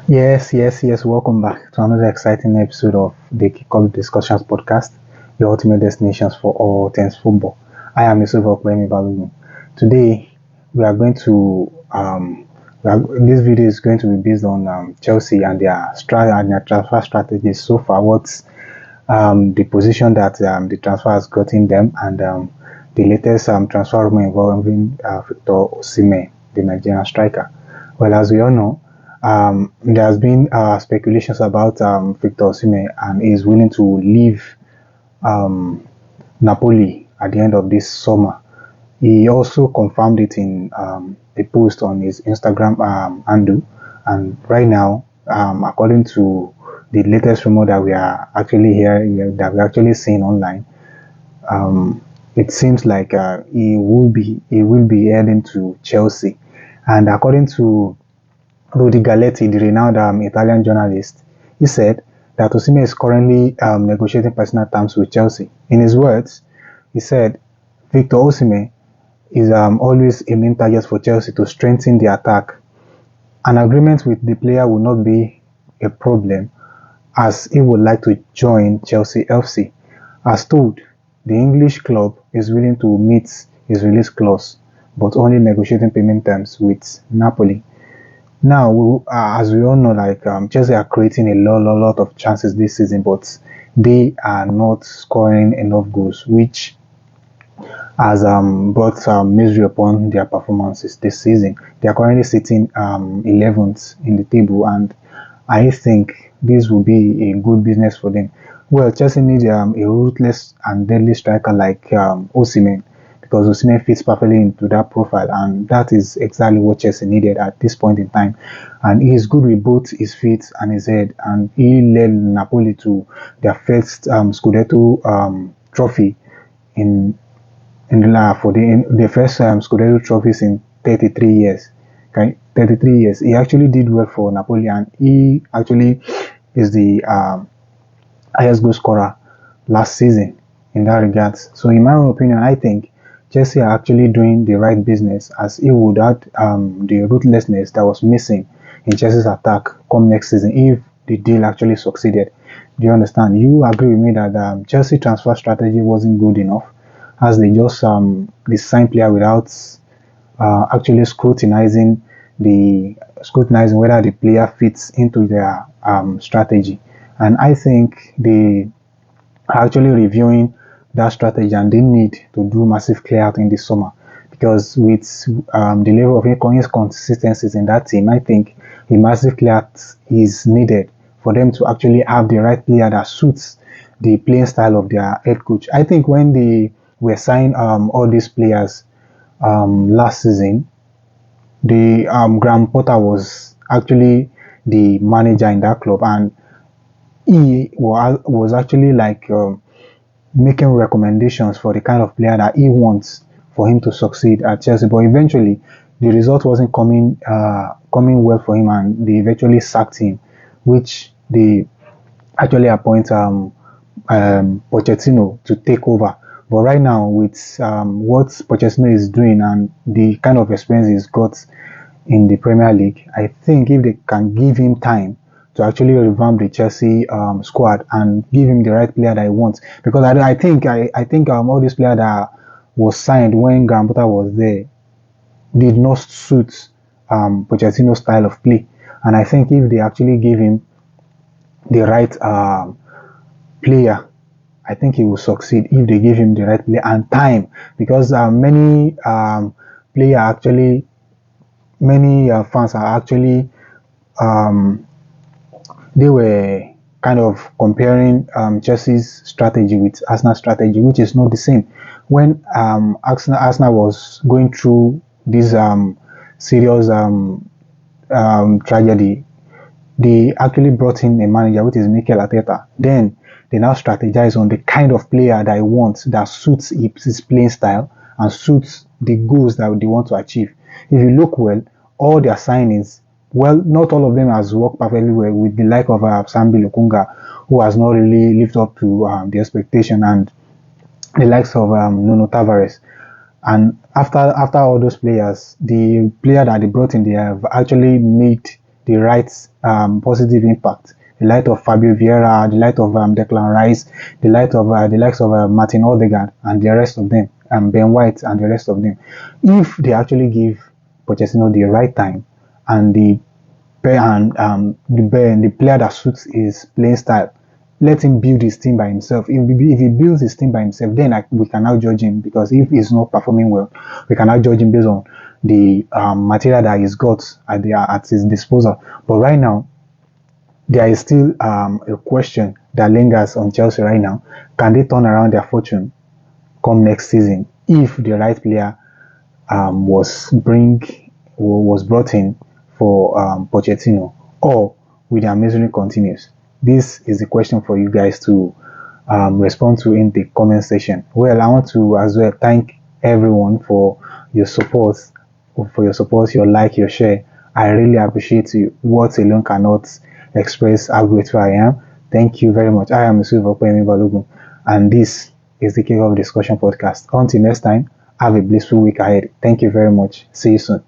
Yes. Welcome back to another exciting episode of the Kickoff Discussions podcast, your ultimate destinations for all things football. I am Yusuf Okwemi Balogun. Today, we are going to this video is going to be based on Chelsea and their transfer strategies so far. What's the position that the transfer has gotten them, and the latest transfer rumor involving Victor Oshimen, the Nigerian striker. Well, as we all know, there has been speculations about Victor Oshimen, and he is willing to leave um, Napoli at the end of this summer. He also confirmed it in a post on his Instagram handle, and right now, according to the latest rumor that we are actually hearing, that we're actually seeing online, um, it seems like he will be heading to Chelsea, and according to Rudy Galletti, the renowned Italian journalist, he said that Osimhen is currently negotiating personal terms with Chelsea. In his words, he said Victor Osimhen is always a main target for Chelsea to strengthen the attack. An agreement with the player will not be a problem as he would like to join Chelsea FC. As told, the English club is willing to meet his release clause, but only negotiating payment terms with Napoli. Now, as we all know, like Chelsea are creating a lot of chances this season, but they are not scoring enough goals, which has brought misery upon their performances this season. They are currently sitting 11th in the table, and I think this will be a good business for them. Well, Chelsea need a ruthless and deadly striker like Osimhen, because Osimhen fits perfectly into that profile, and that is exactly what Chelsea needed at this point in time. And he is good with both his feet and his head, and he led Napoli to their first Scudetto trophy in for the first Scudetto trophies in 33 years. Okay, 33 years. He actually did well for Napoli, and he actually is the highest goal scorer last season in that regard. So, in my own opinion, I think Chelsea are actually doing the right business, as he would add the ruthlessness that was missing in Chelsea's attack come next season if the deal actually succeeded. Do you understand? You agree with me that Chelsea transfer strategy wasn't good enough, as they just they sign player without actually scrutinizing whether the player fits into their strategy. And I think they are actually reviewing that strategy, and they need to do massive clear out in the summer, because with the level of inconsistencies in that team, I think a massive clear out is needed for them to actually have the right player that suits the playing style of their head coach. I think when they were signing all these players last season, the Graham Potter was actually the manager in that club, and he was actually like making recommendations for the kind of player that he wants for him to succeed at Chelsea. But eventually, the result wasn't coming well for him, and they eventually sacked him, which they actually appoint Pochettino to take over. But right now, with what Pochettino is doing and the kind of experience he's got in the Premier League, I think if they can give him time to actually revamp the Chelsea squad and give him the right player that he wants, because I think all these players that was signed when Graham Potter was there did not suit Pochettino's style of play, and I think if they actually give him the right player, I think he will succeed if they give him the right player and time, because player actually many fans are actually um, they were kind of comparing Chelsea's strategy with Arsenal's strategy, which is not the same. When Arsenal was going through this serious tragedy, they actually brought in a manager, which is Mikel Arteta. Then they now strategize on the kind of player that he wants, that suits his playing style and suits the goals that they want to achieve. If you look well, all their signings, well, not all of them has worked perfectly well, with the like of Sambi Lokonga, who has not really lived up to the expectation, and the likes of Nuno Tavares. And after all those players, the player that they brought in, they have actually made the right positive impact. The light of Fabio Vieira, the light of Declan Rice, the light of the likes of Martin Odegaard and the rest of them, and Ben White and the rest of them. If they actually give Pochettino the right time and the player that suits his playing style, let him build his team by himself. If he builds his team by himself, then we can now judge him, because if he's not performing well, we can now judge him based on the material that he's got at his disposal. But right now, there is still a question that lingers on Chelsea right now. Can they turn around their fortune come next season if the right player was brought in for Pochettino, or will their misery continues? This is the question for you guys to respond to in the comment section. Well, I want to as well thank everyone for your support, your like, your share. I really appreciate you. Words alone cannot express how grateful I am. Thank you very much. I am Silver Balogun, and this is the Kick Off Discussion Podcast. Until next time, have a blissful week ahead. Thank you very much. See you soon.